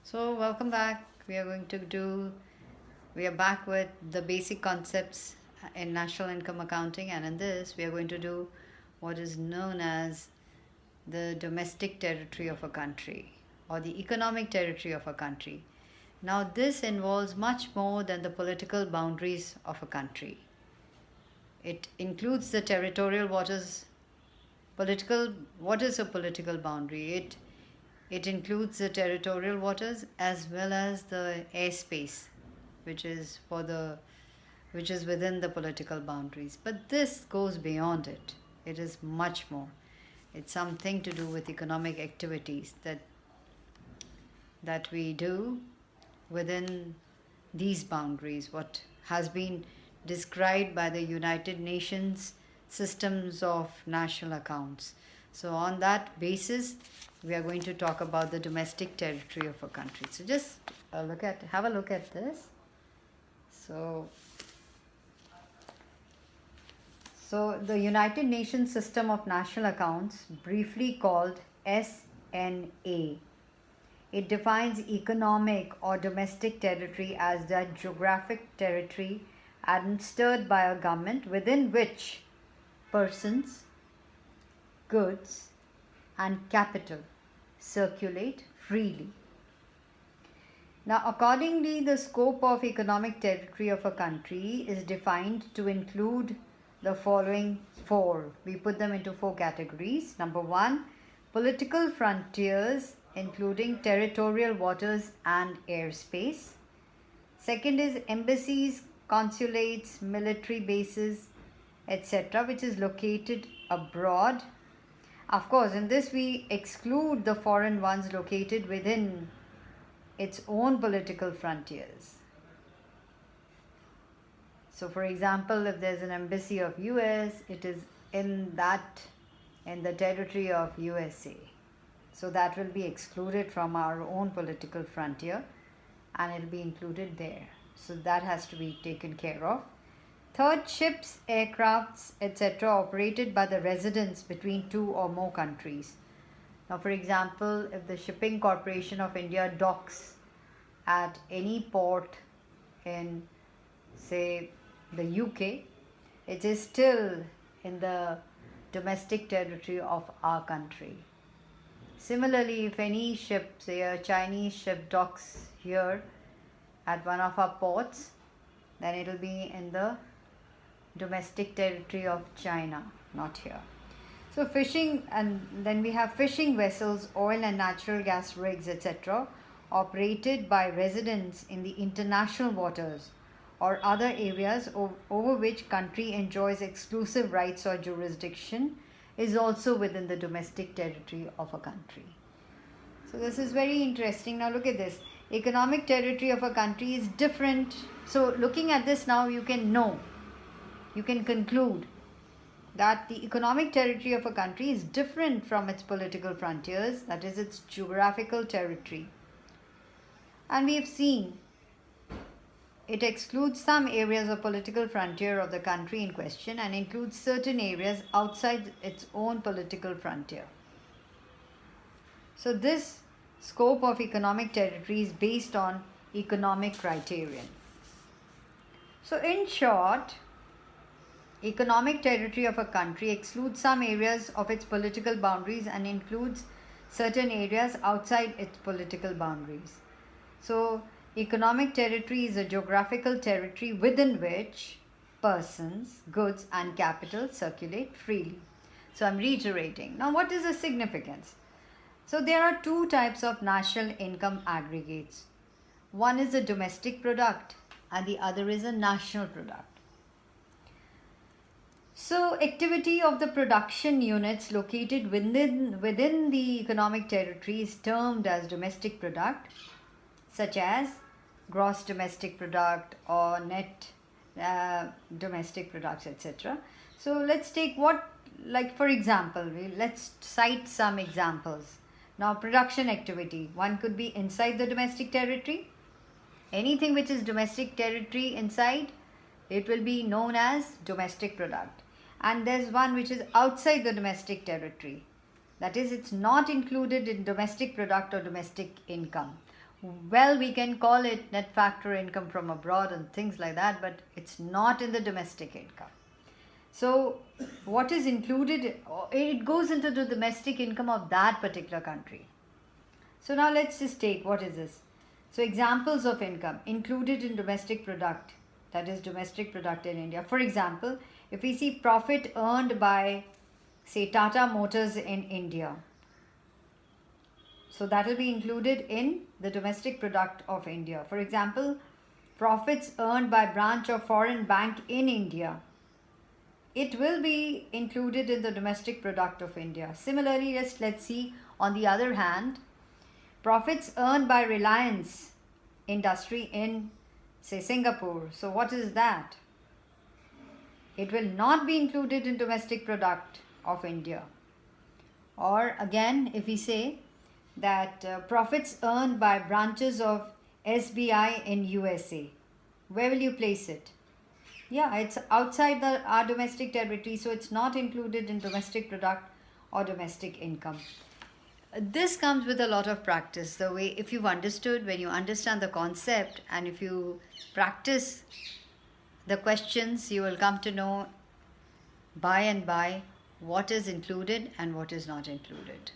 So, welcome back. We are back with the basic concepts in national income accounting, and in this, we are going to do what is known as the domestic territory of a country or the economic territory of a country. Now, this involves much more than the political boundaries of a country. It includes the territorial waters. What is a political boundary? It includes the territorial waters as well as the airspace, which is for the which is within the political boundaries. But this goes beyond it. It is much more. It's something to do with economic activities that we do within these boundaries, what has been described by the United Nations systems of national accounts. So, on that basis, we are going to talk about the domestic territory of a country. So, just have a look at this. So, the United Nations system of national accounts, briefly called SNA, it defines economic or domestic territory as that geographic territory administered by a government within which persons, goods, and capital circulate freely. Now, accordingly, the scope of economic territory of a country is defined to include the following four. We put them into four categories. Number one, political frontiers, including territorial waters and airspace. Second is embassies, consulates, military bases, etc., which is located abroad. Of course, in this we exclude the foreign ones located within its own political frontiers. So, for example, if there's an embassy of US, it is in the territory of USA. So that will be excluded from our own political frontier and it will be included there. So that has to be taken care of. Third, ships, aircrafts, etc. operated by the residents between two or more countries. Now, for example, if the Shipping Corporation of India docks at any port in, say, the UK, it is still in the domestic territory of our country. Similarly, if any ship, say a Chinese ship, docks here at one of our ports, then it will be in the domestic territory of China, not here. So fishing, and then we have fishing vessels, oil and natural gas rigs, etc., operated by residents in the international waters or other areas over which country enjoys exclusive rights or jurisdiction, is also within the domestic territory of a country. So this is very interesting. Now look at this. Economic territory of a country is different. So looking at this now, you can conclude that the economic territory of a country is different from its political frontiers, that is its geographical territory. And we have seen it excludes some areas of political frontier of the country in question and includes certain areas outside its own political frontier. So this scope of economic territory is based on economic criterion. So in short, economic territory of a country excludes some areas of its political boundaries and includes certain areas outside its political boundaries. So economic territory is a geographical territory within which persons, goods, and capital circulate freely. So I'm reiterating. Now, what is the significance? So there are two types of national income aggregates. One is a domestic product and the other is a national product. So activity of the production units located within the economic territory is termed as domestic product, such as gross domestic product or net domestic products, etc. So let's take for example, let's cite some examples. Now, production activity, one could be inside the domestic territory. Anything which is domestic territory inside, it will be known as domestic product. And there's one which is outside the domestic territory. That is, it's not included in domestic product or domestic income. Well, we can call it net factor income from abroad and things like that, but it's not in the domestic income. So what is included, it goes into the domestic income of that particular country. So now let's just take, what is this? So examples of income included in domestic product, that is domestic product in India. For example, if we see profit earned by, say, Tata Motors in India, so that will be included in the domestic product of India. For example, profits earned by branch of foreign bank in India, it will be included in the domestic product of India. Similarly, let's see on the other hand, profits earned by Reliance industry in, say, Singapore. So what is that? It will not be included in domestic product of India. Or again, if we say that profits earned by branches of SBI in USA, where will you place it? Yeah, it's outside our domestic territory, so it's not included in domestic product or domestic income. This comes with a lot of practice. The way, if you've understood, when you understand the concept and if you practice the questions, you will come to know by and by what is included and what is not included.